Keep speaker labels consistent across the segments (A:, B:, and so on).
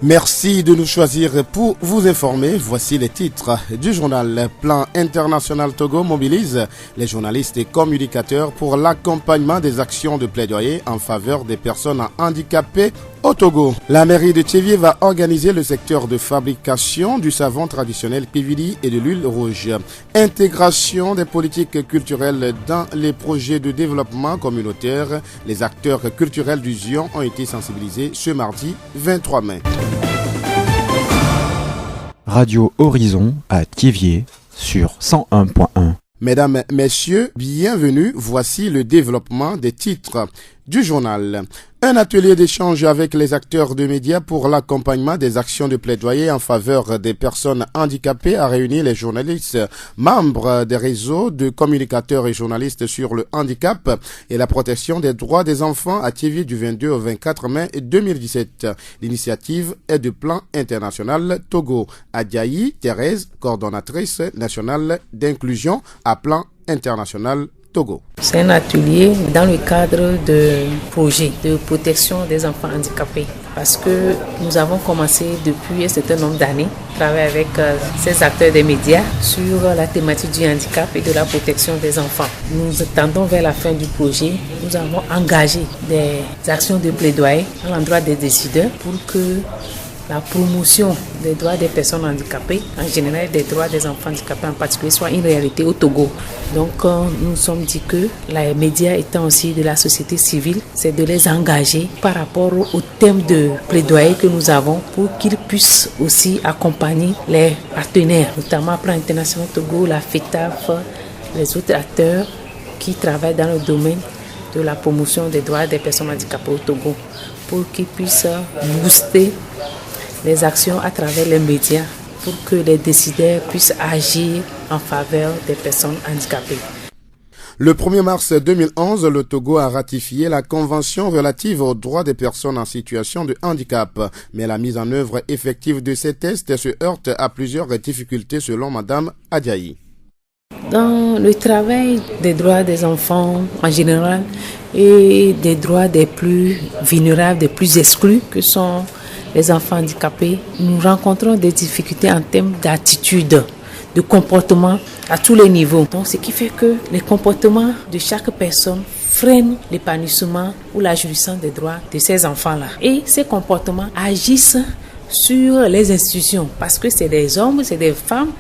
A: Merci de nous choisir pour vous informer. Voici les titres du journal. Plan international Togo mobilise les journalistes et communicateurs pour l'accompagnement des actions de plaidoyer en faveur des personnes handicapées au Togo. La mairie de Tchévié va organiser le secteur de fabrication du savon traditionnel Pivili et de l'huile rouge. Intégration des politiques culturelles dans les projets de développement communautaire. Les acteurs culturels du Zion ont été sensibilisés ce mardi 23 mai.
B: Radio Horizon à Thiévié sur 101.1.
A: Mesdames, Messieurs, bienvenue. Voici le développement des titres du journal. Un atelier d'échange avec les acteurs de médias pour l'accompagnement des actions de plaidoyer en faveur des personnes handicapées a réuni les journalistes membres des réseaux de communicateurs et journalistes sur le handicap et la protection des droits des enfants à Thiévié du 22 au 24 mai 2017. L'initiative est du Plan international Togo. Adjaï Thérèse, coordonnatrice nationale d'inclusion à Plan international Togo.
C: C'est un atelier dans le cadre de projets de protection des enfants handicapés parce que nous avons commencé depuis un certain nombre d'années à travailler avec ces acteurs des médias sur la thématique du handicap et de la protection des enfants. Nous tendons vers la fin du projet. Nous avons engagé des actions de plaidoyer à l'endroit des décideurs pour que la promotion des droits des personnes handicapées, en général des droits des enfants handicapés en particulier, soit une réalité au Togo. Donc nous nous sommes dit que les médias étant aussi de la société civile, c'est de les engager par rapport au thème de plaidoyer que nous avons pour qu'ils puissent aussi accompagner les partenaires, notamment Plan international Togo, la FETAF, les autres acteurs qui travaillent dans le domaine de la promotion des droits des personnes handicapées au Togo, pour qu'ils puissent booster les actions à travers les médias pour que les décideurs puissent agir en faveur des personnes handicapées.
A: Le 1er mars 2011, le Togo a ratifié la Convention relative aux droits des personnes en situation de handicap. Mais la mise en œuvre effective de ces tests se heurte à plusieurs difficultés selon Madame Adjaï.
C: Dans le travail des droits des enfants en général et des droits des plus vulnérables, des plus exclus que sont les enfants handicapés, nous rencontrons des difficultés en termes d'attitude, de comportement à tous les niveaux. Donc, ce qui fait que les comportements de chaque personne freinent l'épanouissement ou la jouissance des droits de ces enfants-là. Et ces comportements agissent sur les institutions parce que c'est des hommes, c'est des femmes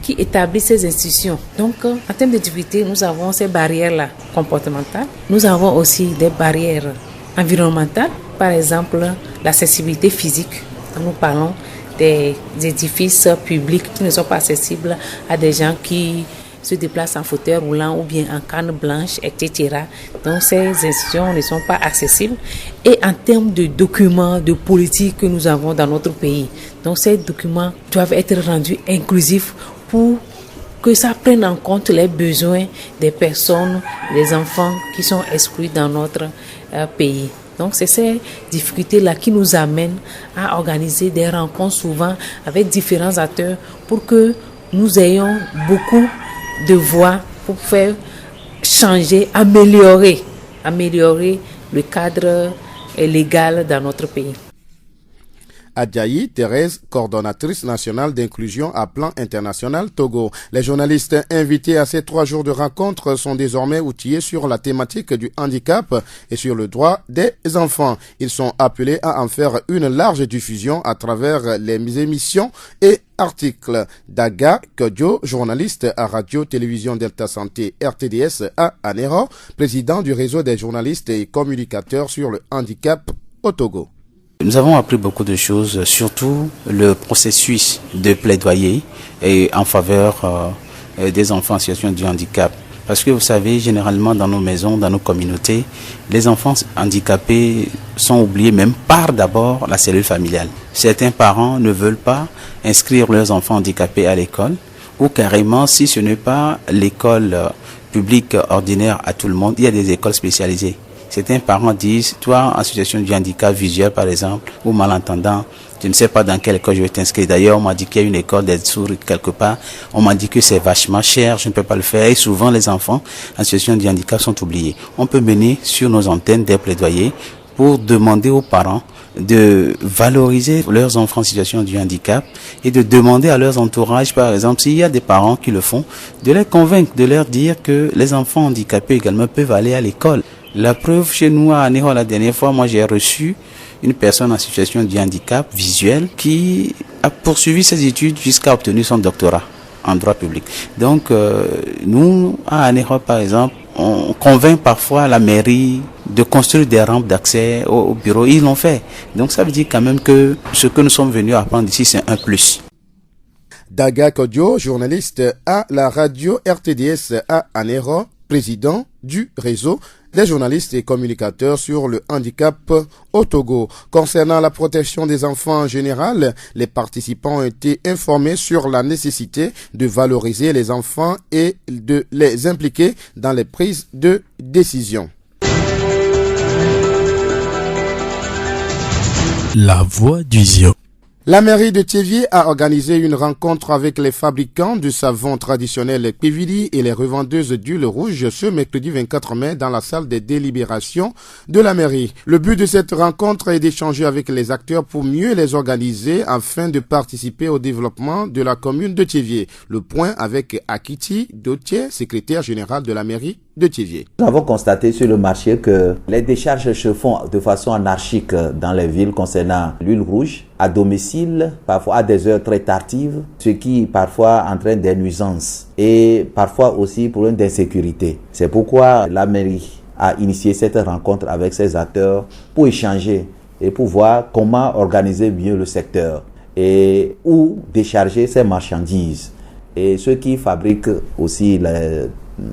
C: qui établissent ces institutions. Donc, en termes de difficultés, nous avons ces barrières-là comportementales. Nous avons aussi des barrières environnementales. Par exemple, l'accessibilité physique. Nous parlons des édifices publics qui ne sont pas accessibles à des gens qui se déplacent en fauteuil roulant ou bien en canne blanche, etc. Donc, ces institutions ne sont pas accessibles. Et en termes de documents, de politiques que nous avons dans notre pays, donc ces documents doivent être rendus inclusifs pour que ça prenne en compte les besoins des personnes, des enfants qui sont exclus dans notre pays. Donc, c'est ces difficultés-là qui nous amènent à organiser des rencontres souvent avec différents acteurs pour que nous ayons beaucoup de voix pour faire changer, améliorer le cadre légal dans notre pays.
A: Adjaï Thérèse, coordonnatrice nationale d'inclusion à Plan international Togo. Les journalistes invités à ces 3 jours de rencontre sont désormais outillés sur la thématique du handicap et sur le droit des enfants. Ils sont appelés à en faire une large diffusion à travers les émissions et articles. Daga Kodjo, journaliste à Radio-Télévision Delta Santé RTDS à Anero, président du réseau des journalistes et communicateurs sur le handicap au Togo.
D: Nous avons appris beaucoup de choses, surtout le processus de plaidoyer en faveur des enfants en situation de handicap. Parce que vous savez, généralement dans nos maisons, dans nos communautés, les enfants handicapés sont oubliés même par d'abord la cellule familiale. Certains parents ne veulent pas inscrire leurs enfants handicapés à l'école ou carrément, si ce n'est pas l'école publique ordinaire à tout le monde, il y a des écoles spécialisées. Certains parents disent, toi en situation de handicap visuel par exemple, ou malentendant, je ne sais pas dans quelle école je vais t'inscrire. D'ailleurs, on m'a dit qu'il y a une école des sourds quelque part. On m'a dit que c'est vachement cher, je ne peux pas le faire. Et souvent, les enfants en situation de handicap sont oubliés. On peut mener sur nos antennes des plaidoyers pour demander aux parents de valoriser leurs enfants en situation de handicap et de demander à leurs entourages, par exemple, s'il y a des parents qui le font, de les convaincre, de leur dire que les enfants handicapés également peuvent aller à l'école. La preuve, chez nous à Anéro, la dernière fois, moi j'ai reçu une personne en situation de handicap visuel qui a poursuivi ses études jusqu'à obtenir son doctorat en droit public. Donc, nous, à Anéro, par exemple, on convainc parfois la mairie de construire des rampes d'accès au bureau. Ils l'ont fait. Donc, ça veut dire quand même que ce que nous sommes venus apprendre ici, c'est un plus.
A: Daga Kodjo, journaliste à la radio RTDS à Anéro, président du réseau des journalistes et communicateurs sur le handicap au Togo. Concernant la protection des enfants en général, les participants ont été informés sur la nécessité de valoriser les enfants et de les impliquer dans les prises de décision.
E: La voix du Zio.
A: La mairie de Thiévié a organisé une rencontre avec les fabricants du savon traditionnel Pividi et les revendeuses d'huile rouge ce mercredi 24 mai dans la salle des délibérations de la mairie. Le but de cette rencontre est d'échanger avec les acteurs pour mieux les organiser afin de participer au développement de la commune de Thiévié. Le point avec Akiti Dotier, secrétaire général de la mairie de Thiévié.
F: Nous avons constaté sur le marché que les décharges se font de façon anarchique dans les villes concernant l'huile rouge, à domicile, parfois à des heures très tardives, ce qui parfois entraîne des nuisances et parfois aussi problème d'insécurité. C'est pourquoi la mairie a initié cette rencontre avec ses acteurs pour échanger et pour voir comment organiser mieux le secteur et où décharger ces marchandises. Et ceux qui fabriquent aussi les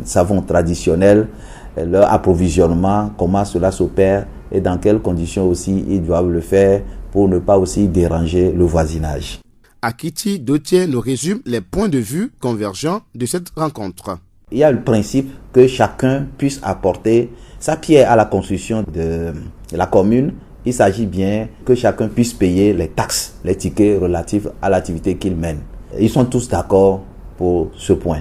F: savons traditionnels, leur approvisionnement, comment cela s'opère et dans quelles conditions aussi ils doivent le faire pour ne pas aussi déranger le voisinage.
A: Akiti Dotier nous résume les points de vue convergents de cette rencontre.
F: Il y a le principe que chacun puisse apporter sa pierre à la construction de la commune. Il s'agit bien que chacun puisse payer les taxes, les tickets relatifs à l'activité qu'il mène. Ils sont tous d'accord pour ce point.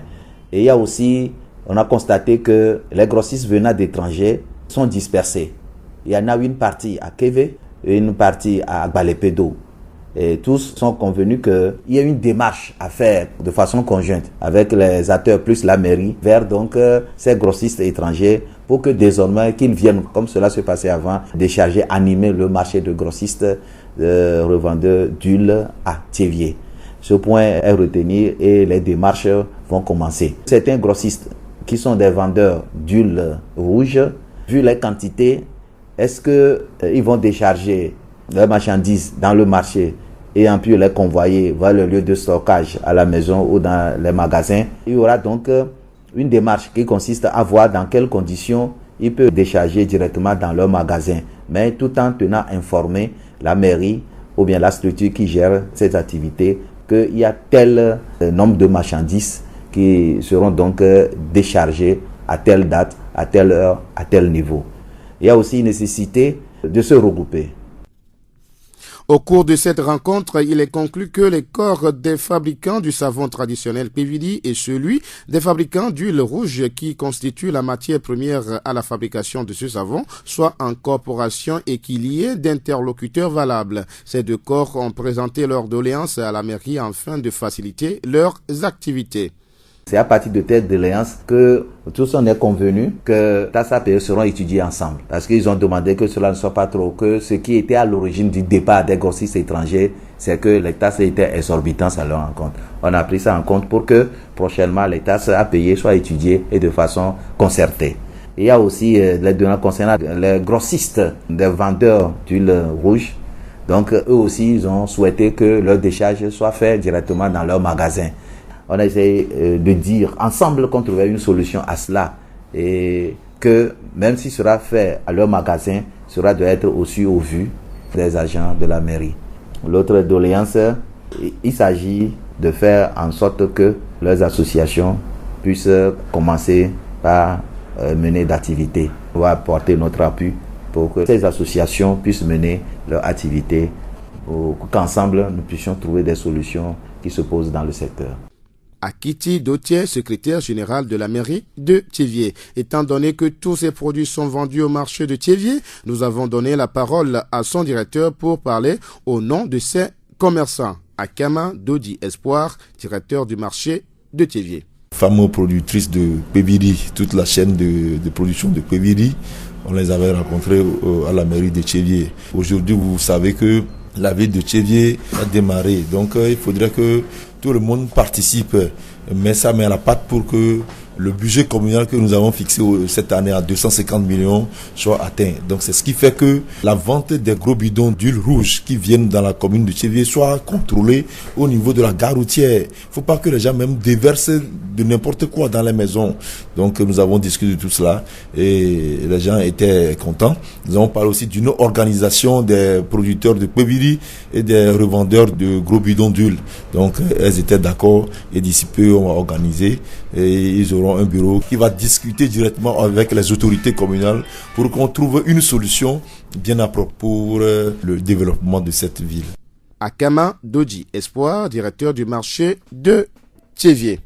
F: Et il y a aussi, on a constaté que les grossistes venant d'étrangers sont dispersés. Il y en a une partie à Kévé et une partie à Gbalepedo. Et tous sont convenus qu'il y a une démarche à faire de façon conjointe avec les acteurs plus la mairie vers donc ces grossistes étrangers pour que désormais qu'ils viennent, comme cela se passait avant, décharger, animer le marché de grossistes revendeurs d'huile à Thiévié. Ce point est retenu et les démarches vont commencer. Certains grossistes qui sont des vendeurs d'huile rouge, vu les quantités, est-ce qu'ils vont décharger leurs marchandises dans le marché et en plus les convoyer vers le lieu de stockage à la maison ou dans les magasins? Il y aura donc une démarche qui consiste à voir dans quelles conditions ils peuvent décharger directement dans leur magasin, mais tout en tenant informé la mairie ou bien la structure qui gère ces activités qu'il y a tel nombre de marchandises qui seront donc déchargées à telle date, à telle heure, à tel niveau. Il y a aussi une nécessité de se regrouper.
A: Au cours de cette rencontre, il est conclu que les corps des fabricants du savon traditionnel Pividi et celui des fabricants d'huile rouge qui constituent la matière première à la fabrication de ce savon soient en corporation et qu'il y ait d'interlocuteurs valables. Ces deux corps ont présenté leurs doléances à la mairie afin de faciliter leurs activités.
F: C'est à partir de telle doléance que tous on est convenus que TASAPE seront étudiés ensemble. Parce qu'ils ont demandé que cela ne soit pas trop, que ce qui était à l'origine du départ des grossistes étrangers, c'est que les taxes étaient exorbitantes à leur encontre. On a pris ça en compte pour que prochainement les taxes à payer soient étudiées et de façon concertée. Il y a aussi les données concernant les grossistes des vendeurs d'huile rouge. Donc eux aussi, ils ont souhaité que leur décharge soit faite directement dans leur magasin. On a essayé de dire ensemble qu'on trouvait une solution à cela et que même si ce sera fait à leur magasin, cela doit être aussi au vu des agents de la mairie. L'autre doléance, il s'agit de faire en sorte que leurs associations puissent commencer par mener d'activités. On va apporter notre appui pour que ces associations puissent mener leur activité, pour qu'ensemble nous puissions trouver des solutions qui se posent dans le secteur.
A: Akiti Dotier, secrétaire général de la mairie de Thiévié. Étant donné que tous ces produits sont vendus au marché de Thiévié, nous avons donné la parole à son directeur pour parler au nom de ces commerçants. Akama Dodi Espoir, directeur du marché de Thiévié.
G: Fameux productrice de Pébiri, toute la chaîne de production de Pébiri, on les avait rencontrés à la mairie de Thiévié. Aujourd'hui, vous savez que la ville de Thiévié a démarré, donc il faudrait que tout le monde participe, mais ça met à la patte pour que le budget communal que nous avons fixé cette année à 250 millions soit atteint. Donc c'est ce qui fait que la vente des gros bidons d'huile rouge qui viennent dans la commune de Thiévié soit contrôlée au niveau de la gare routière. Il ne faut pas que les gens même déversent de n'importe quoi dans les maisons. Donc nous avons discuté de tout cela et les gens étaient contents. Nous avons parlé aussi d'une organisation des producteurs de Pébiri et des revendeurs de gros bidons d'huile. Donc elles étaient d'accord et d'ici peu on va organiser et ils auront un bureau qui va discuter directement avec les autorités communales pour qu'on trouve une solution bien appropriée pour le développement de cette ville.
A: Akama Dodi Espoir, directeur du marché de Thiévié.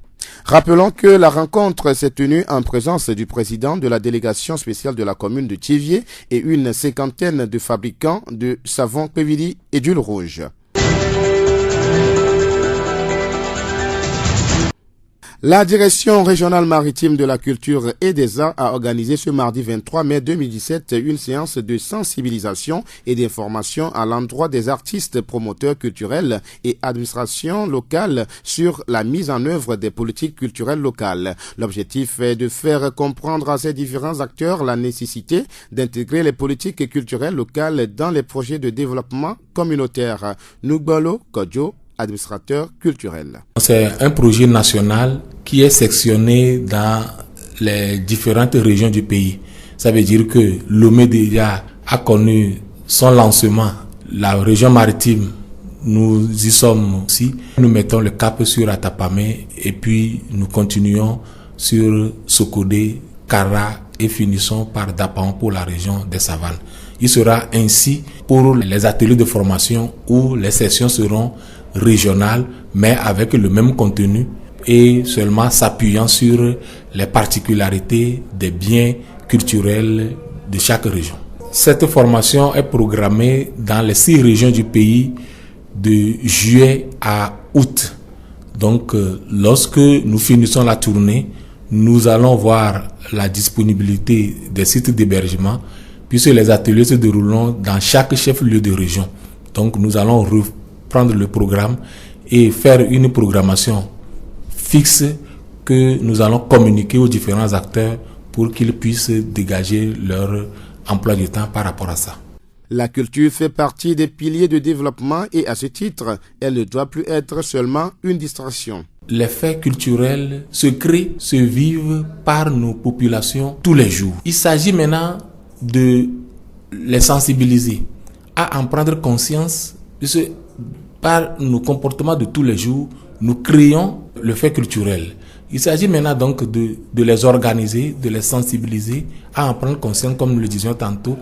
A: Rappelons que la rencontre s'est tenue en présence du président de la délégation spéciale de la commune de Thiévié et une cinquantaine de fabricants de savon Pébiri et d'huile rouge. La direction régionale maritime de la culture et des arts a organisé ce mardi 23 mai 2017 une séance de sensibilisation et d'information à l'endroit des artistes, promoteurs culturels et administrations locales sur la mise en œuvre des politiques culturelles locales. L'objectif est de faire comprendre à ces différents acteurs la nécessité d'intégrer les politiques culturelles locales dans les projets de développement communautaire. Nugbalo Kodjo, administrateur culturel.
H: C'est un projet national qui est sectionné dans les différentes régions du pays. Ça veut dire que Lomé déjà a connu son lancement. La région maritime, nous y sommes aussi. Nous mettons le cap sur Atapamé et puis nous continuons sur Sokodé, Kara et finissons par Dapan pour la région des Savanes. Il sera ainsi pour les ateliers de formation où les sessions seront régionales mais avec le même contenu et seulement s'appuyant sur les particularités des biens culturels de chaque région. Cette formation est programmée dans les 6 régions du pays de juillet à août. Donc lorsque nous finissons la tournée, nous allons voir la disponibilité des sites d'hébergement puisque les ateliers se dérouleront dans chaque chef-lieu de région. Donc nous allons reprendre le programme et faire une programmation fixe que nous allons communiquer aux différents acteurs pour qu'ils puissent dégager leur emploi du temps par rapport à ça.
A: La culture fait partie des piliers de développement et à ce titre, elle ne doit plus être seulement une distraction.
H: Les faits culturels se créent, se vivent par nos populations tous les jours. Il s'agit maintenant de les sensibiliser, à en prendre conscience, puisque par nos comportements de tous les jours, nous créons le fait culturel. Il s'agit maintenant donc de les organiser, de les sensibiliser, à en prendre conscience, comme nous le disions tantôt,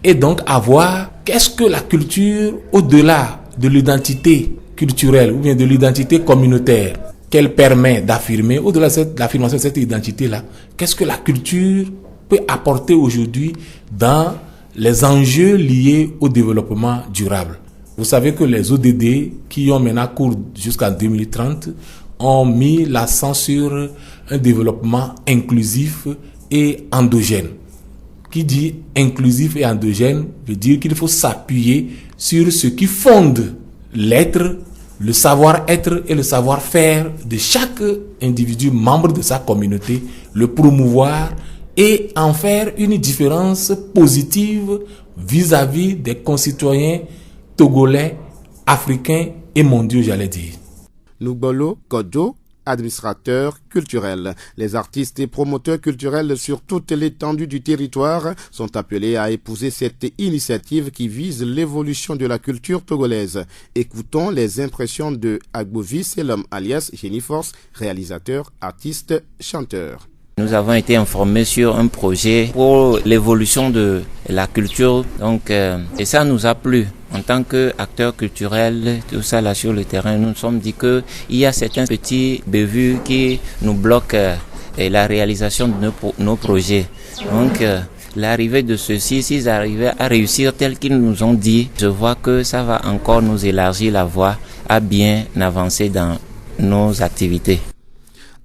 H: et donc à voir qu'est-ce que la culture, au-delà de l'identité culturelle ou bien de l'identité communautaire, qu'elle permet d'affirmer, au-delà de l'affirmation de cette identité-là, qu'est-ce que la culture peut apporter aujourd'hui dans les enjeux liés au développement durable. Vous savez que les ODD, qui ont maintenant cours jusqu'en 2030, ont mis l'accent sur un développement inclusif et endogène. Qui dit inclusif et endogène veut dire qu'il faut s'appuyer sur ce qui fonde l'être, le savoir-être et le savoir-faire de chaque individu membre de sa communauté, le promouvoir et en faire une différence positive vis-à-vis des concitoyens togolais, africains et mondiaux, j'allais dire.
A: Nugbalo Kodjo, administrateur culturel. Les artistes et promoteurs culturels sur toute l'étendue du territoire sont appelés à épouser cette initiative qui vise l'évolution de la culture togolaise. Écoutons les impressions de Agbovi Selom alias Geniforce, réalisateur, artiste, chanteur.
I: Nous avons été informés sur un projet pour l'évolution de la culture, et ça nous a plu. en tant qu'acteur culturel, tout ça là sur le terrain, nous nous sommes dit qu'il y a certains petits bévues qui nous bloquent la réalisation de nos projets. Donc, l'arrivée de ceux-ci, s'ils arrivaient à réussir tel qu'ils nous ont dit, je vois que ça va encore nous élargir la voie à bien avancer dans nos activités.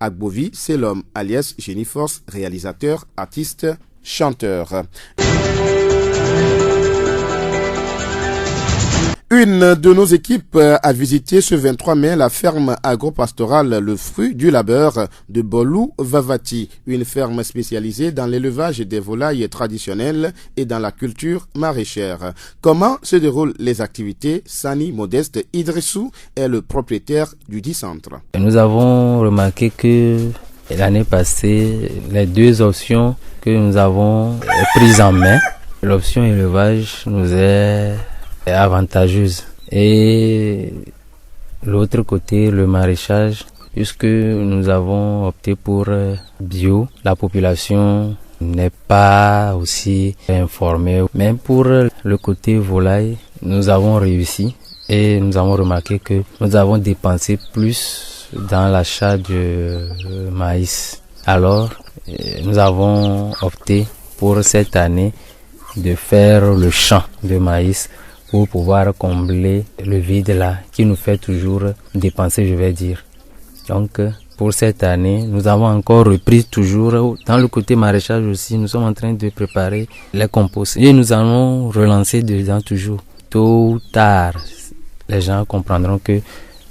A: Agbovi, c'est l'homme, alias Génie Force, réalisateur, artiste, chanteur. Une de nos équipes a visité ce 23 mai la ferme agro-pastorale Le Fruit du Labeur de Bolou Vavati, une ferme spécialisée dans l'élevage des volailles traditionnelles et dans la culture maraîchère. Comment se déroulent les activités? Sani Modeste Idrissou est le propriétaire du dit centre.
J: Nous avons remarqué que l'année passée, les deux options que nous avons prises en main, l'option élevage nous est avantageuse et l'autre côté, le maraîchage, puisque nous avons opté pour bio, la population n'est pas aussi informée. Mais pour le côté volaille, nous avons réussi et nous avons remarqué que nous avons dépensé plus dans l'achat de maïs. Alors, nous avons opté pour cette année de faire le champ de maïs pour pouvoir combler le vide là qui nous fait toujours dépenser, je vais dire. Donc, pour cette année, nous avons encore repris toujours dans le côté maraîchage aussi. Nous sommes en train de préparer les composts et nous allons relancer dedans toujours. Tôt ou tard, les gens comprendront que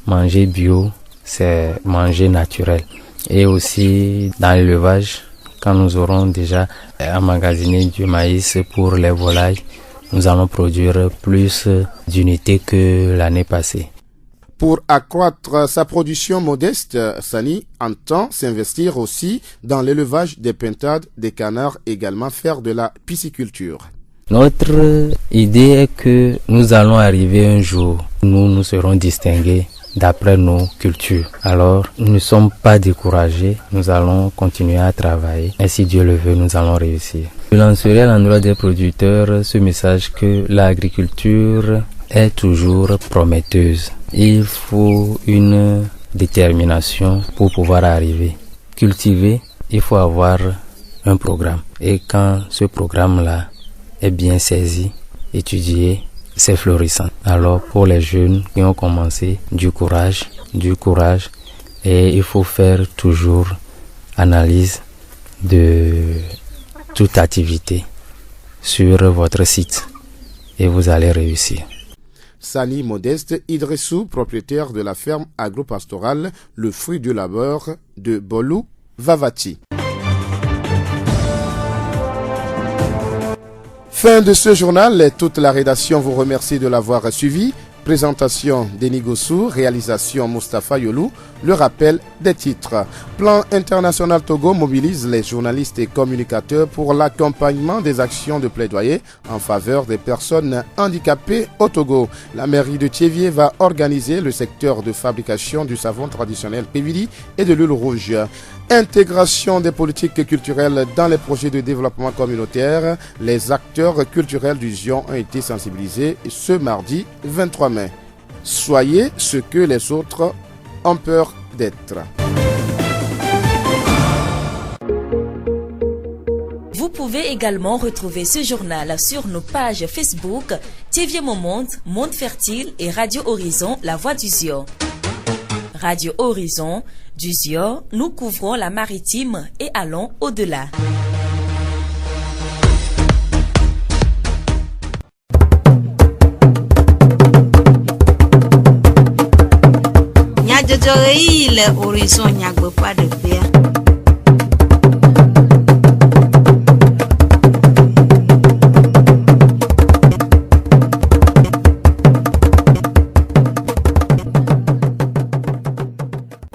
J: manger bio, c'est manger naturel. Et aussi dans l'élevage, quand nous aurons déjà emmagasiné du maïs pour les volailles, nous allons produire plus d'unités que l'année passée.
A: Pour accroître sa production modeste, Sani entend s'investir aussi dans l'élevage des pintades, des canards, également faire de la pisciculture.
J: Notre idée est que nous allons arriver un jour, nous serons distingués d'après nos cultures. Alors, nous ne sommes pas découragés, nous allons continuer à travailler. Et si Dieu le veut, nous allons réussir. Je lancerai à l'endroit des producteurs ce message que l'agriculture est toujours prometteuse. Il faut une détermination pour pouvoir arriver. Cultiver, il faut avoir un programme. Et quand ce programme-là est bien saisi, étudié, c'est florissant. Alors pour les jeunes qui ont commencé, du courage, et il faut faire toujours analyse de toute activité sur votre site et vous allez réussir.
A: Sani Modeste Idrissou, propriétaire de la ferme agro-pastorale Le Fruit du Labeur de Bolou Vavati. Fin de ce journal, toute la rédaction vous remercie de l'avoir suivi. Présentation Denis Gossou, réalisation Mustapha Yolou, le rappel des titres. Plan international Togo mobilise les journalistes et communicateurs pour l'accompagnement des actions de plaidoyer en faveur des personnes handicapées au Togo. La mairie de Thiévié va organiser le secteur de fabrication du savon traditionnel Pévili et de l'huile rouge. Intégration des politiques culturelles dans les projets de développement communautaire. Les acteurs culturels du Zion ont été sensibilisés ce mardi 23 mai. Soyez ce que les autres ont peur d'être.
K: Vous pouvez également retrouver ce journal sur nos pages Facebook Thiévié Monde, Monde Fertile et Radio Horizon, La Voix du Zion. Radio Horizon, du Zion, nous couvrons la maritime et allons au-delà.
L: Le horizon n'y a pas de paix.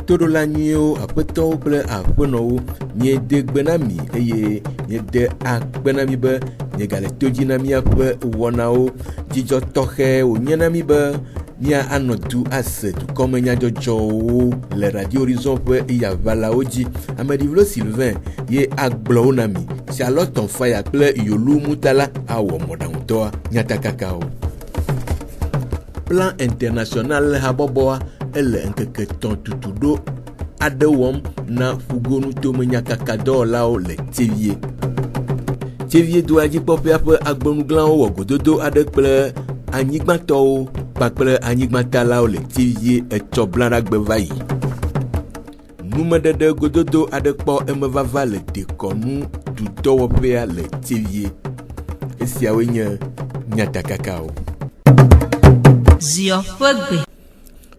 M: Todola nyio aƒetɔwo kple aƒenɔwo miede gbe na mi eye miede agbe na mi be miegale to dzi na miaƒe wɔnawo dzidzɔ tɔxɛ wònye na mi be mia anɔ du ase dukɔme nyadzɔdzɔwo le Radio Horizon ƒe yavalawo dzi. Ameɖivlo Sylvain ye agblɔwo na mi. Charlotte Faya kple Yolu Mutala awɔ mɔɖaŋutɔa nyatakakawo. Plan international haboboa ele nkeke ton tutudo adewom na fugonu tomenyakakado lao le tivie. Tivie do ajikpɔƒea ƒe agbenuglawo wɔ gododo aɖe kple anyigbatɔwo kpakple anyigbãtalawo le tivie etsɔ blaɖagbe va yi. Numeɖeɖe gododo aɖe kpɔ emevava le dekɔnu dudɔwɔƒea le tivie. Esiawoe nye nyatakakawo.
L: Zio ƒe gbe.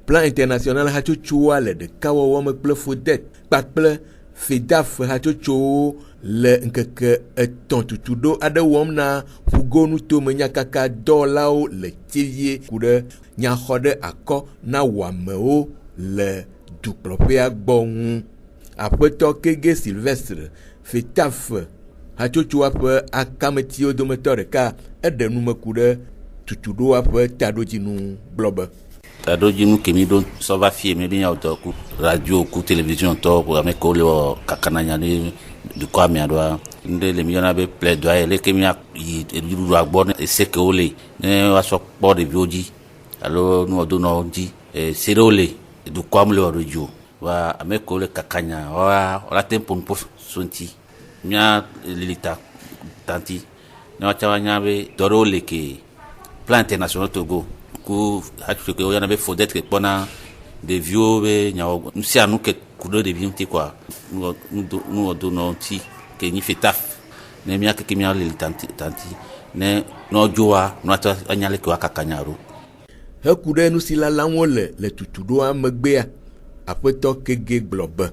M: Plan international hatsotsoa le ɖekawɔwɔ me kple FODET kpakple FEDAF hatsotsowo le nkeke etɔ̃ tutuɖo aɖe wɔm na fugonu tomenyakaka dɔwɔlawo le tivie ku ɖe nyaxɔ ɖe akɔ na wɔamewo le dukplɔƒea gbɔ ŋu. Aƒetɔ Kege Sylvestre FEDAF hatsotsoa ƒe akametiwo dometɔ ɖeka eɖe numeku ɖe tutuɖoa ƒe taɖodzinu gblɔ be
D: taɖodzinu kemi ɖo sɔva fie mi be nyawo ku radio ku télévision tɔ ame kewo le kakananya ɖe dukɔa mea ɖoa ŋɖe le mi yɔna be plaidoyer leke miayi ɖuɖua gbɔ ne ese kewo le ne woasɔ kpɔ ɖeviwo dzi alo nuwɔdonɔwo dzi se ɖewo le dukɔa me le wɔ ɖo dzi o wa ame kewo le kakanya woate ƒo nuƒo so ŋuti mia lilita tanti ne woatsa woanya be dɔ ɖewo le ke Plan international Togo ku hatsotso ke woyɔna be FODET ke kpɔna ɖeviwo be nyawo nu sia nu ke ku ɖe ɖevi ŋuti kɔa nuwɔdonɔ ŋuti ke nyi FETAF ne mia keke mia le tanti ne nɔdzoa nɔatɔ anya leke woakaka nya ɖo.
M: Heku ɖe nusilalawo le tutuɖoa megbea aƒetɔ Kege gblɔ be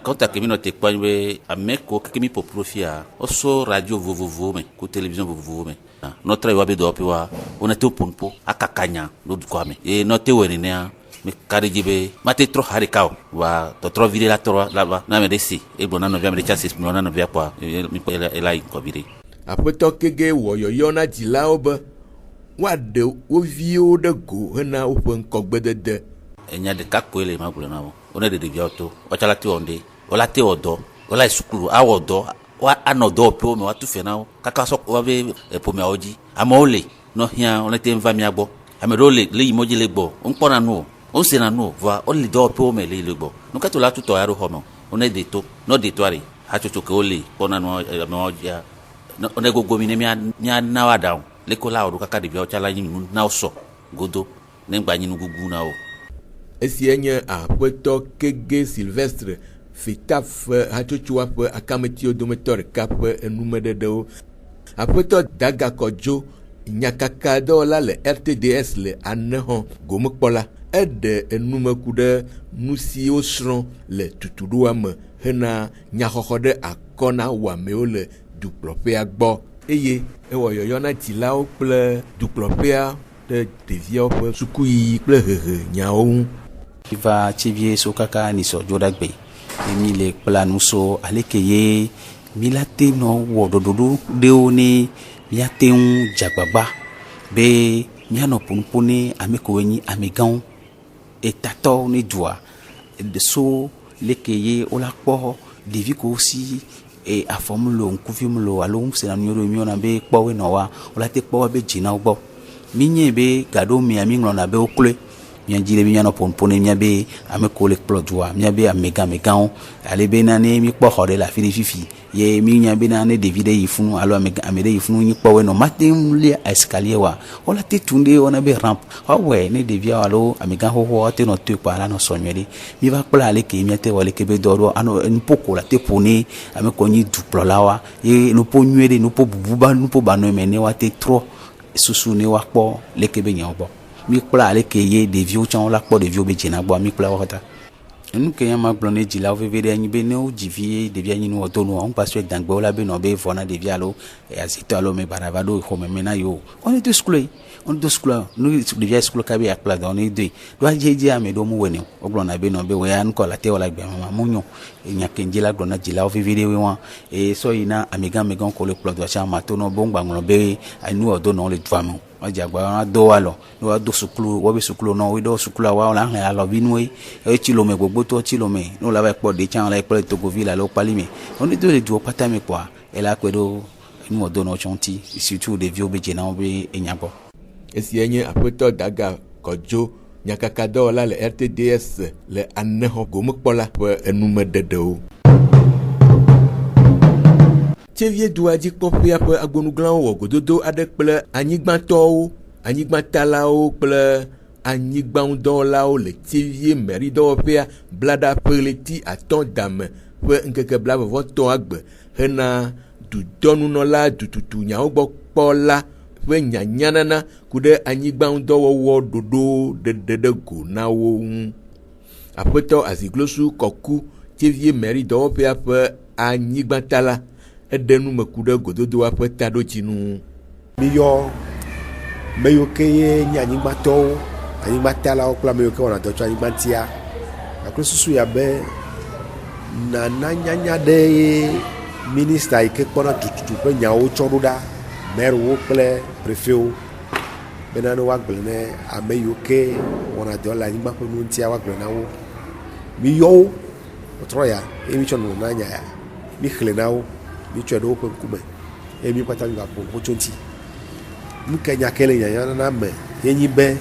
D: kɔnta ke mi nɔ te kpɔ be ame kewo keke mi ƒoƒu ɖo fia woso radio vovovowo me ku télévision vovovowo me nɔtra yi wa be dɔwɔƒe wa wonete wo ƒo nuƒo akaka nya ɖo dukɔa me eye nɔte wɔ nenea mi ka ɖe dzi be mate trɔ ha ɖeka o wa tɔtrɔ vi ɖe la trɔ la va na ame ɖe si egblɔ na nɔvia ame ɖe tsa se kplɔ na nɔvia kpɔa mi kpɔ ela yi ŋkɔ vi ɖe.
M: Aƒetɔ Kege wɔ yɔyɔ na dzilawo be woaɖe wo viwo ɖe go hena woƒe ŋkɔgbedede.
D: Enya ɖeka koe le ma gblɔ na wo wone ɖe ɖeviawo to woatsala te wɔ ŋɖe wola te wɔ dɔ wola yi sukulu awɔ dɔ anɔ dɔwɔƒewo me woatu fia na wo kaka sɔ woabe ƒomeawo dzi amewo le nɔhia wonete va mia gbɔ ame ɖewo le yi mɔdzi le gbɔ wokpɔna nu o wosena nu o va wole dɔwɔƒewo me le yi le gbɔ nukato la tutɔ ya ɖo xɔ me wone de to nɔ de toa re hatsotso ke wole kpɔna nu amewo dzia wone gogo mi ne mia na wa ɖa o leko la wɔɖo kaka ɖeviawo tsala nyi nu na wo sɔ godo ne gba nyi nu gugu na wo.
M: Esia nye aƒetɔ Kege Sylvestre FETAF hatsotsoa ƒe akametiwo dometɔ ɖeka ƒe enumeɖeɖewo. Aƒetɔ Dagakɔdzo nyakaka dɔwɔla le RTDS le Anexɔ gomekpɔla eɖe enumeku ɖe nu siwo srɔ̃ le tutuɖoa me hena nyaxɔxɔ ɖe akɔ na wɔamewo le dukplɔƒea gbɔ eye ewɔ yɔyɔ na dzilawo kple dukplɔƒea ɖe ɖeviawo ƒe sukuyiyi kple hehe nyawo ŋu.
D: Va tivie so kaka nisɔ dzoɖagbe mi le kpla nuso aleke ye mi la te nɔ wɔ ɖoɖoɖo ɖewo ne miate ŋu dzagbagba be mianɔ ƒonuƒo ne ame kewo nyi amegãwo etatɔwo ne dua so leke ye wola kpɔ ɖevi kewo si afɔm lo ŋkuvim lo alo ŋusena nu ɖo miɔna be kpɔwoe nɔ wa wola te kpɔ wa be dzinawo gbɔ mi nye be gaɖo mia mi ŋlɔna be wokloe mia dzi le mi mianɔ ƒonuƒo ne mia be ame kewo le kplɔ dua mia be amegãwo ale be na ne mi kpɔ xɔ ɖe le afi ɖe fifi ye mi nya be na ne ɖevi ɖe yi funu alo ame ɖe yi funu nyi kpɔwoe nɔ mate ŋu lia escalier wa wola te tu ɖe wɔna be ramp woawɔe ne ɖevia alo amegã xoxoa te nɔ toe kpa la nɔ sɔ nyuie ɖe mi va kpla aleke miate wɔ aleke be dɔ ɖo anɔ nuƒo ko la te ƒo ne ame kewo nyi dukplɔla wa ye nuƒo nyuie ɖe nuƒo bubu nuƒo banɔe me ne woate trɔ susu ne woakpɔ leke be nyawo gbɔ mi kpla aleke ye ɖeviwo tsã wola kpɔ ɖeviwo be dzina gbɔ mi kpla wo kata. Enu ke ya ma gblɔ ne dzilawo veve ɖe anyi be ne wo dzi vie ɖevia nyi nu wɔdo nu wɔn pasɔ dangbe wo la be nɔ be vɔ na ɖevia alo azitɔ alo me bara va ɖo xɔ me na yewo on do skule nu ɖevia skule ka be akpla dɔ ne doe do adze ame ɖewo mu wɔ ne wo gblɔna be nɔ be wɔ ya nukɔ la te wɔ la gbe mama mu nyɔ nyakenje la gblɔ na dzilawo veve ɖe wɔn sɔ yina amegã ko le kplɔ do atsa ma to nɔ be ŋgba ŋlɔ be nu wɔdo nɔ le dua me adzagba do alɔ ne wa do sukulu wa be sukulu nɔ wo do sukulu wa la hɛ alɔ bi nue etsi lome gbogbo to tsi lome no la va kpɔ de tsã la kpɔ togovi la lo kpali me on do le duo pata me kpɔa ela kpe do nu wɔdo nɔ tsɔnti surtout ɖeviwo be dzenawo be enya gbɔ.
M: Esia nye aƒetɔ Daga kɔdzo nyakakadɔwɔla le RTDS le anexɔ gomekpɔla ƒe enumeɖeɖewo. Tsevie dua dzikpɔƒea ƒe agbonuglawo wɔ gododo aɖe kple anyigbatɔwo, anyigbatalawo kple anyigbaŋudɔwɔlawo le Tsevie mɛridɔwɔƒea blaɖa ƒe ɣleti 5 dame ƒe ŋkeke 23 agbe hena dudɔnunɔla dututu nyawo gbɔ kpɔla ƒe nyanyanana ku ɖe anyigbaŋudɔwɔwɔ ɖoɖo ɖeɖe go na wo ŋu. Aƒetɔ Aziglosu Kɔku Tsevie mɛridɔwɔƒea ƒe anyigbatala eɖe nume ku ɖe gododoa ƒe taɖodzinu.
N: Miyɔ me yiwo ke ye nye anyigbatɔwo, anyigbatalawo kple ame yiwo ke wɔna dɔ tso anyigba ŋutia, akple susu ya be nana nyanya ɖe ye minista yi ke kpɔna tututu ƒe nyawo tsɔ ɖo ɖa mɛrwo kple prefewo bena ne woagblẽ ne ame yiwo ke wɔna dɔ le anyigba ƒe nu ŋutia woagblẽ na wo. Miyɔ wo trɔ ya eye mitsɔ nɔnɔna nya ya mixlẽ na wo mitsɔe ɖe woƒe ŋkume eye mi kpata mi gaƒo ŋku tso ŋuti. Nu ke nya ke le nyanyanana me ye nyi be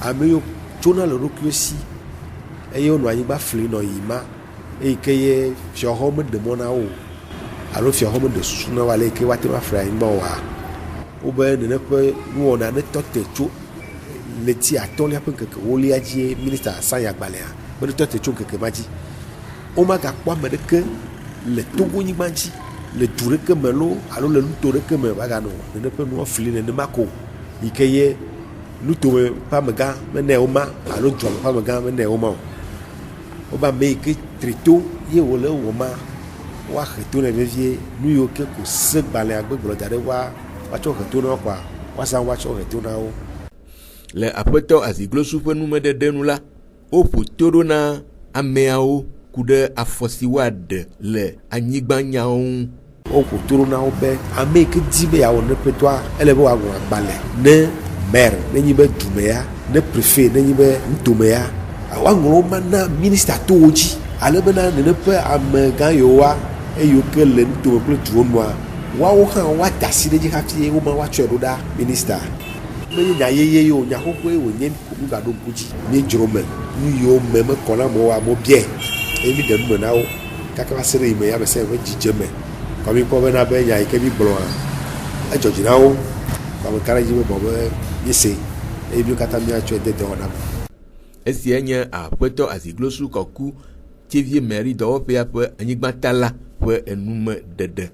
N: ame yiwo tsona le ɖokuiwo si eye wonɔ anyigba fli nɔ yi ma eye ke ye fiaxɔ meɖe mɔ na wo alo fiaxɔ meɖe susu na wo ale yi ke woate ŋu afli anyigba oa wobe nene ƒe nuwɔna ne tɔ te tso leti 5 ƒe ŋkeke 1 dzi minista Sanya agbalẽa be ne tɔ te tso ŋkeke ma dzi womagakpɔ ame ɖeke le Togonyigba ŋuti le du ɖeke me lo alo le nuto ɖeke me vaganɔ nene ƒe nuwo fli nenema ko yi ke ye nutome ƒe amegã menɛ wo ma alo dua me ƒe amegã menɛ wo ma o. Wobe ame yi ke tri to ye wòle wɔ ma woahe to nɛ vevie nu yiwo ke ko se gbalẽa gbegblɔ da ɖe woatsɔ he to na wo kɔa woazã woatsɔ he to na wo.
M: Le aƒetɔ Aziglosu ƒe numeɖeɖe nu la, woƒo to ɖo na ameawo ku ɖe afɔ si woaɖe le anyigba nyawo ŋu.
N: Woƒo to ɖo na wo be ame yi ke di be yeawɔ neƒe toa ele be woaŋlɔ agbalẽ ne maire nenyi be dumea ne prefet nenyi be nutomea woaŋlɔ wo ma na minista towo dzi ale bena nene ƒe amegã yewoa eyiwo ke le nutome kple duwo nua woawo hã woada asi ɖe dzi hafi woma woatsɔe ɖo ɖa minista. Menye nya yeye ye o nya xoxoe wònye nu gaɖo ŋku dzi míedzro me nu yiwo me mekɔ na amewo amewo biae eye mi ɖe nume na wo kaka va se ɖe yi me ya me se ƒe dzidzeme kɔ mi kpɔ bena be nya yi ke mi gblɔa edzɔdzi na wo kɔ me ka ɖe dzi be bɔ be míese eye mi katã míatsɔe de dɔwɔna me.
M: Esia nye aƒetɔ Aziglosu Kɔku Tsevie mɛridɔwɔƒea ƒe anyigbatala ƒe enumeɖeɖe.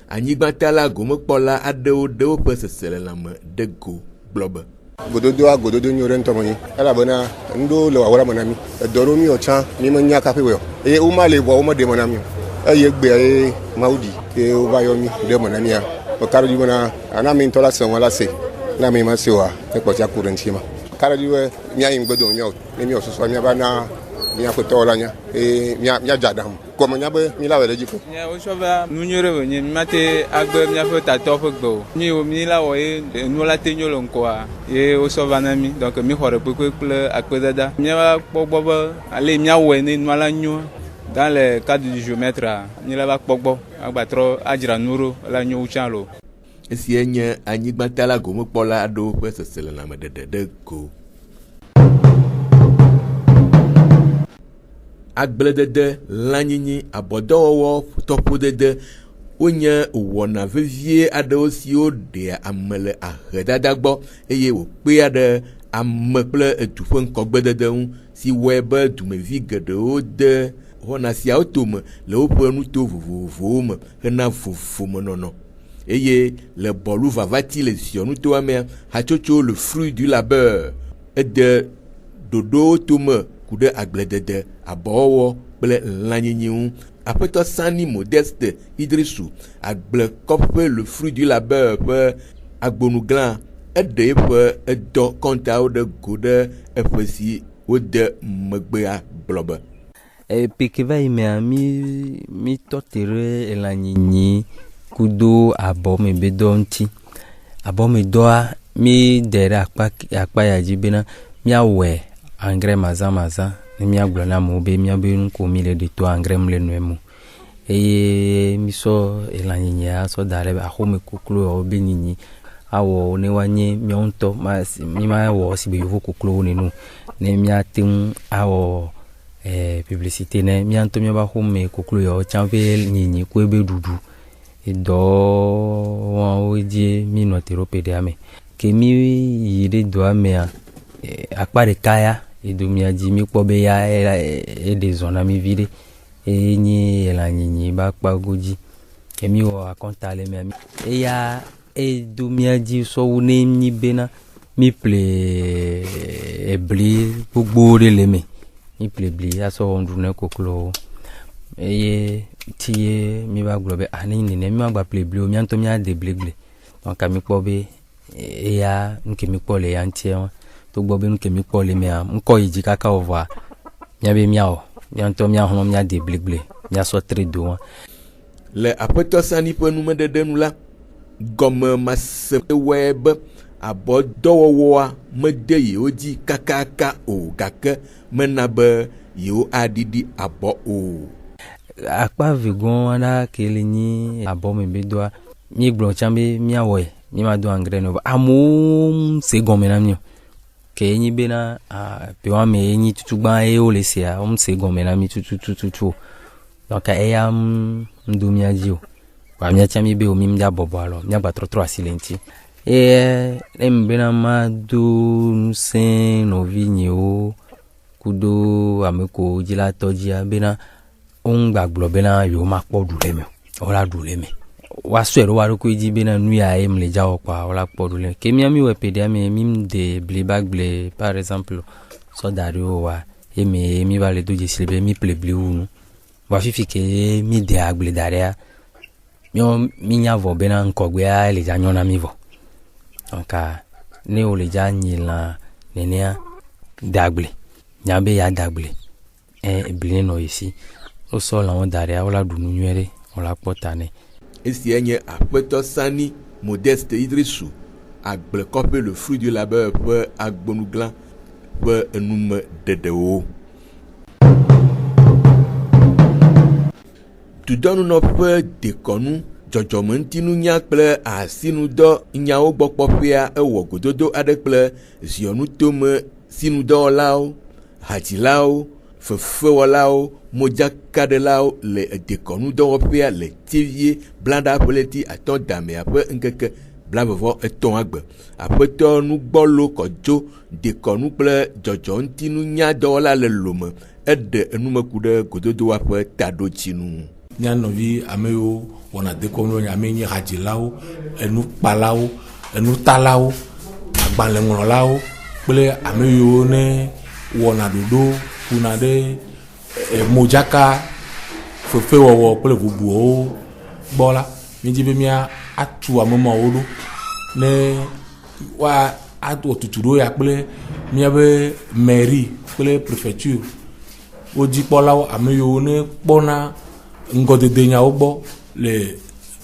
M: Anyigbatala gomekpɔla aɖewo ɖe woƒe seselelãme ɖe go gblɔ be
O: gododoa gododo nyo ɖe ŋutɔ menyi elabena ŋɖewo le wawɔla me na mi edɔ ɖo mi tsã mi menya kaƒe wɔ eye woma le vɔ womeɖe me na mi o eye gbea ye Mawu ɖi ye wova yɔ mi ɖe me na mia meka ɖe dzi bena ana mi ŋutɔ la se ŋua la se ne ame ma se oa ne kpɔtia ku ɖe ŋuti ma ka ɖe dzi be míayi ŋugbedo miawo ne miawo susua miava na míaƒe tɔwɔla nya eye míadze aɖaŋu kɔme nya be mi la wɔ ɖe dzi ko.
P: Wosɔ va nu nyui ɖe wònye mi mate agbe míaƒe tatɔwo ƒe gbe o. Mi la wɔ ye nuwo la te nyo le ŋkɔa ye wosɔ va na mi donc mi xɔ ɖe kpekpe kple akpedada. Míava kpɔ gbɔ be ale míawɔe ne nua la nyo dans le cadre du géomètre mi la va kpɔ gbɔ agbatrɔ adzra nu ɖo la nyo wutsã lo.
M: Esia nye anyigbatala gomekpɔla aɖewo ƒe seselelãme ɖeɖe ɖe go. Agbledede, lãnyinyi, abɔdɔwɔwɔ, tɔƒodede wonye wɔna vevie aɖewo siwo ɖea ame le ahedada gbɔ eye wòkpea ɖe ame kple edu ƒe ŋkɔgbedede ŋu si wɔe be dumevi geɖewo de wɔna siawo tome le woƒe nuto vovovowo me hena vovomenɔnɔ. Eye le bɔlu vavati le ziɔnutoa mea hatsotso le fruit du labeur ede ɖoɖowo tome ku ɖe agbledede, abɔwɔwɔ kple lãnyinyi ŋu. Aƒetɔ Sani Modeste Idrisu agblekɔƒe le fruit du labeur ƒe agbonuglã eɖe eƒe edɔ kɔntawo ɖe go ɖe eƒe si wode megbea gblɔ be.
J: Pekeva yi mea mi tɔ te ɖe lãnyinyi kudo abɔmedɔ ŋuti. Abɔmedɔa mi de ɖe akpa ya dzi bena miawɔe engrais mazã ne miagblɔ na amewo be miabe nu ko mi le ɖe to engrais le nue mo eye misɔ elãnyinyia sɔ da ɖe axome koklo be nyinyi awɔ ne wanye miɔntɔ mi ma wɔ si be yovo koklo ne nu ne mia tem awɔ publicité ne mianto mi ba home koklo yo champe nyinyi ko ebe dudu edo wa oje mi no teropede ame ke mi yide do ame akpare kaya edo mi aji mi kpo be ya e de zona mi vide enyi la nyinyi ba kpa goji ke mi wo akontale mi ya edo mi aji so woni ni bena mi ple ebli gbogbo re le mi plebli aso ondune koklo eye tie mi ba globe ani ni ne mi ma gba plebli o mi anto mi ade blegle donc mi po be ya nke mi po le yantie to gbo be nke mi po le mi am nko yiji kaka over nya be mi awo mi anto mi ahun mi ade blegle mi aso 3 do
M: le apeto sani pe nu medede nu la gomme masse web abo dɔwɔwɔa mede yewo dzi kakaka o gake mena be yewo adidi abɔ o.
J: Akpa vigon ana kele nyi abɔ me be doa mi gblɔ tsambe miawɔe mi ma do angre no amu se gɔme na mi ke nyi be na pe wa me nyi tutugba e o le sia se gɔme na mi tutu donc eya mdu mi aji o wa mi tsambe be o mi mja bobo alo mi agba trotro asilenti mbena madu nse novinye o kudo ameko jila tojia bena ongbaglo bena yo makpo duleme ola duleme waswero waruko ji bena nuya emleja okwa ola podule kemi ami wepede ami mim de blebagle par exemple so dario wa emi vale doje silbe mi plebli unu wa fifike mi de agle daria mi nyavo bena nkogwe a le janyona mi vo donc ne o le ja nyila nenia dagle nyabe ya dagle ebline no ici o so la on daria o la dunu nyere o la potane
M: esi enye apeto sani Modeste Idrissou agble kope le fruit du labeur pe agbonuglan pe enume dedeo tu donne no pe dekonu dzɔdzɔmentinu nya kple asinudɔ nyawo gbɔ kpɔƒea ewɔ gododo aɖe kple ziɔnutome sinudɔwɔlawo, hadzilawo, fefewɔlawo, modzakaɖelawo le dekɔnudɔwɔƒea le Tievie blanda ƒeleti atɔ damea ƒe ŋkeke blavevɔ etɔ̃ agbe. Aƒetɔ nugbɔlo kɔdzo dekɔnu kple dzɔdzɔntinu nya dɔwɔla le lome eɖe enumeku ɖe gododoa ƒe taɖotsinu.
H: Nyanovi amewo wɔna dekɔnu ame nye hadzilawo, enukpalawo, enutalawo, agbalẽŋlɔlawo kple ame yiwo ne wɔna ɖoɖo kuna ɖe modzaka fefewɔwɔ kple bubuwo gbɔ la míedzi be mía atu amemawo ɖo ne wa awɔ tutu ɖo ya kple míabe mairie kple préfecture wo dzikpɔlawo ame yiwo ne kpɔna ŋgɔdede nyawo gbɔ le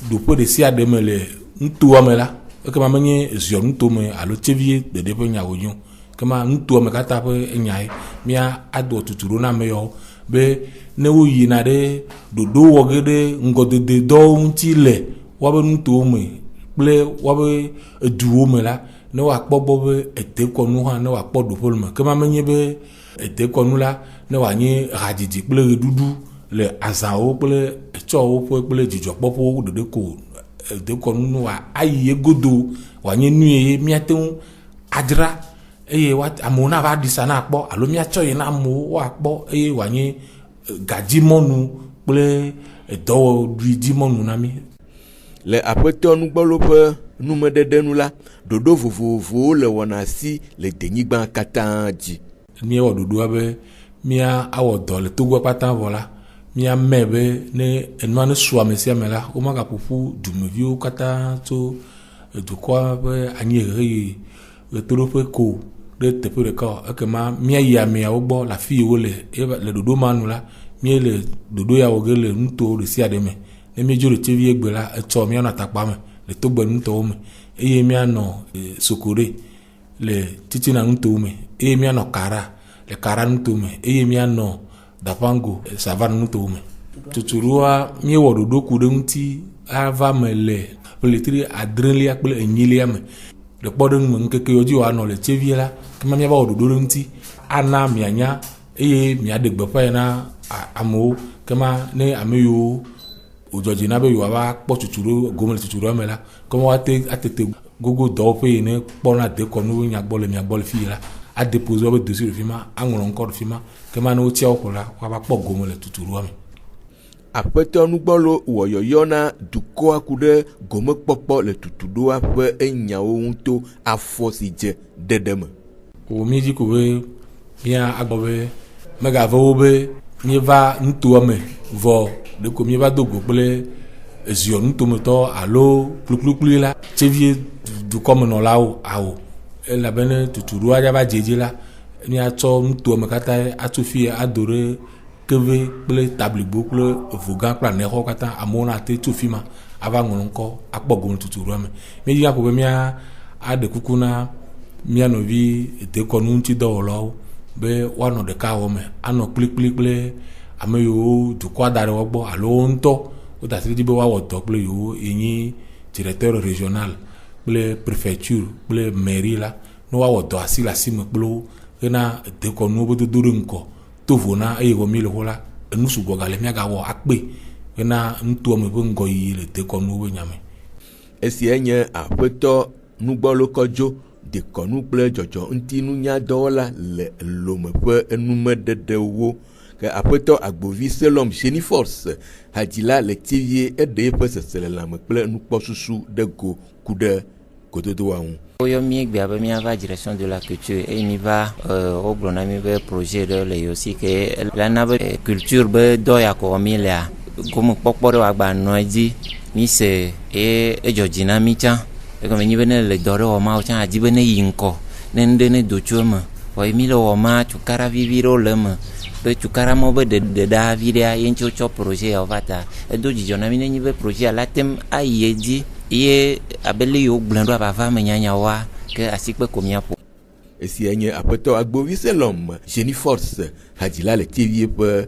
H: ɖoƒe ɖe sia ɖe me le nutoa me la ekema menye ziɔnutome alo Tievie ɖeɖe ƒe nyawo nyo kema nutoa me katã ƒe nya ye mía adɔ tutu ɖo na ame yawo be ne wo yina ɖe ɖoɖo wɔ ge ɖe ŋgɔdede dɔwo ŋuti le woabe nutowo me kple woabe eduwo me la ne woakpɔ gbɔ be edekɔnu hã ne woakpɔ ɖoƒe le me kema menye be edekɔnu la ne woanye hadzidzi kple ɣeɖuɖu le azãwo kple etsɔwo ƒe kple dzidzɔkpɔƒewo ɖeɖe ko dekɔnu no ayi egodo woanye nu ye míate ŋu adzra eye amewo na va ɖisa na kpɔ alo míatsɔ yi na amewo woakpɔ eye woanye gadzimɔnu kple dɔwɔɖui dzimɔnu na mí.
M: Le aƒetɔ nugbɔlo ƒe numeɖeɖe nu la ɖoɖo vovovowo le wɔna si le denyigba katã dzi.
H: Míewɔ ɖoɖoa be mía awɔ dɔ le Togo kpatã vɔ la mía me be ne enua ne su ame sia me la womagaƒoƒu dumeviwo katã tso dukɔa ƒe anyiehe yi ɣetoɖoƒe ko ɖe teƒe ɖeka o ekema míayi ameawo gbɔ le afi yiwo le ɖoɖo ma nu la mía le ɖoɖo ya wɔ ge le nuto ɖe sia ɖe me ne míedzo le Tievie gbe la etsɔ míanɔ atakpa me le Togbe nutɔwo me eye míanɔ Sokore le Titina nutɔwo me eye míanɔ Kara le Kara nutɔwo me eye míanɔ Dapango Savane nutɔwo me. Tutuɖoa míewɔ ɖoɖo ku ɖe ŋuti ava me le peletri adrelia kple enyilia me le kpɔɖeŋu me ŋkeke ywo dzi woanɔ le tsevie la kema miava wɔ ɖoɖo ɖe ŋuti ana mianya eye miaɖe gbeƒã na amewo kema ne ame yiwo wodzɔdzi na be yewoava kpɔ tutu ɖo gome le tutu ɖo me la kema woate atete gogo dɔwɔƒe yi ne kpɔna dekɔnu nyagbɔ le miagbɔ le fi la adepose wobe dossier le fi ma aŋlɔ ŋkɔ le fi ma kema ne wotia wo ko la woava kpɔ gome le tutu ɖoa me.
M: Aƒetɔ nugbɔlo wɔyɔyɔ na dukɔa ku ɖe gomekpɔkpɔ le tutuɖoa ƒe enyawo ŋuto afɔ si dze ɖeɖe me.
H: O mi dzi ko be mia agbɔ be megave wo be mieva nutoa me vɔ ɖeko mieva do go kple eziɔ nutometɔ alo kplukplukplui la tsevie dukɔmenɔlawo awo elabena tutuɖoa ya va dzedze la miatsɔ nutoa me katã atso fi ado ɖe keve kple tabligbo kple vogã kple anexɔ katã amewo na te tso fi ma ava ŋlɔ ŋkɔ akpɔ gome tutuɖoa me míedzi akpo be mia aɖe kuku na mia nɔvi dekɔnu ŋutidɔwɔlawo be woanɔ ɖeka wɔ me anɔ kplikpli kple ame yiwo dukɔa da ɖe wo gbɔ alo wo ŋutɔ wo da di be woawɔ dɔ kple yiwo yenye directeur régional kple préfecture kple mairie la ne woawɔ dɔ asi le asi me kple wo hena dekɔnuwo be dodo ɖe ŋkɔ tovo na eye wɔ mi le ho la enu sugbɔ gale miagawɔ akpe hena nutoa me ƒe ŋgɔ yiyi le dekɔnuwo be nyame.
M: Esia nye aƒetɔ nugbɔlo kɔdzo dekɔnu kple dzɔdzɔ ŋutinunyadɔwɔla le lome ƒe enumeɖeɖewo ke aƒetɔ agbovi Selom Jenifors hadzila le tsivie eɖe eƒe seselelãme kple nukpɔsusu ɖe go ku ɖe gododoa ŋu.
I: Woyɔ míegbea be míava direction de la culture eye míva wogblɔ na mí be projet ɖe le yosi ke lana be culture be dɔ ya kɔ mí lea gomekpɔkpɔ ɖe wagba nɔ edzi mí se eye edzɔdzi na mí tsã egɔme nyi be ne le dɔ ɖe wɔ ma wo tsã adi be ne yi ŋkɔ ne ŋɖe ne do tso eme wɔyi mí le wɔ ma tukara vivi ɖewo le eme be tukara mɔ be ɖeɖa vi ɖea ye ŋuti wotsɔ projet yawo va ta edo dzidzɔ na mí ne nyi be projet la tem ayi edzi ye abele yiwo gblẽ ɖo abava me nyanyawoa ke asikpe ko miaƒo.
M: Esia nye aƒetɔ agbovi Selom Jenifors hadzila le tsevie ƒe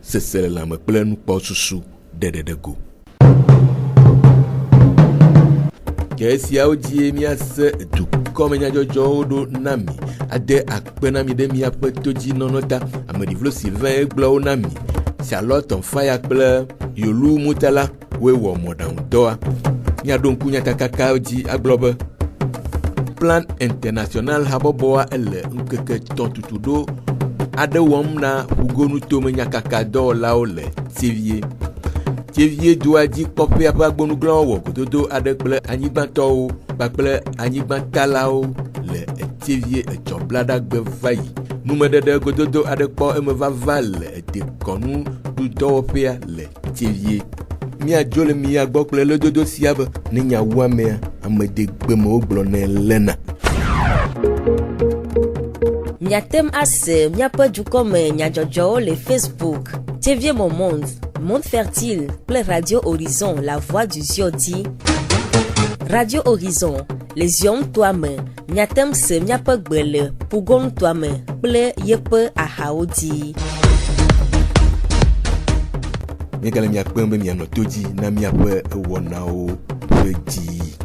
M: seselelãme kple nukpɔsusu ɖeɖeɖe go. Ke esiawo dzie miase dukɔmenyadzɔdzɔwo ɖo na mi ade akpe na mi ɖe miaƒe todzinɔnɔ ta ameɖivlo Sylvain egblɔwo na mi Charlotte Faya kple Yolu Mutala woe wɔ mɔɖaŋudɔa miaɖo ŋku nyatakakawo dzi agblɔ be Plan International habɔbɔa ele ŋkeke tɔn tutuɖo aɖe wɔm na ƒugonu nyakaka dɔwɔlawo le tsevie. Tsevie doa dzi kpɔƒea ƒe agbonugblẽwo wɔ gododo aɖe kple anyigbatɔwo kpakple anyigbatalawo le tsevie edzɔblaɖagbe va yi. Numeɖeɖe gododo aɖe kpɔ eme vava le dekɔnu dɔwɔƒea le tsevie. Miadzo le mia gbɔ kple ledodo sia be ne nyawu amea amedegbe me wogblɔ nɛ lena.
K: Miatem ase miaƒe dukɔme nyadzɔdzɔwo le Facebook Tsevie Momond, Monde Fertile kple Radio Horizon La Voix du Zion dzi. Radio Horizon le Zion toa me miatem se miaƒe gbe le Pugon toa me kple yeƒe ahawo dzi.
M: Míegale miakpem be mianɔ to dzi na miaƒe wɔnawo ƒe dzi.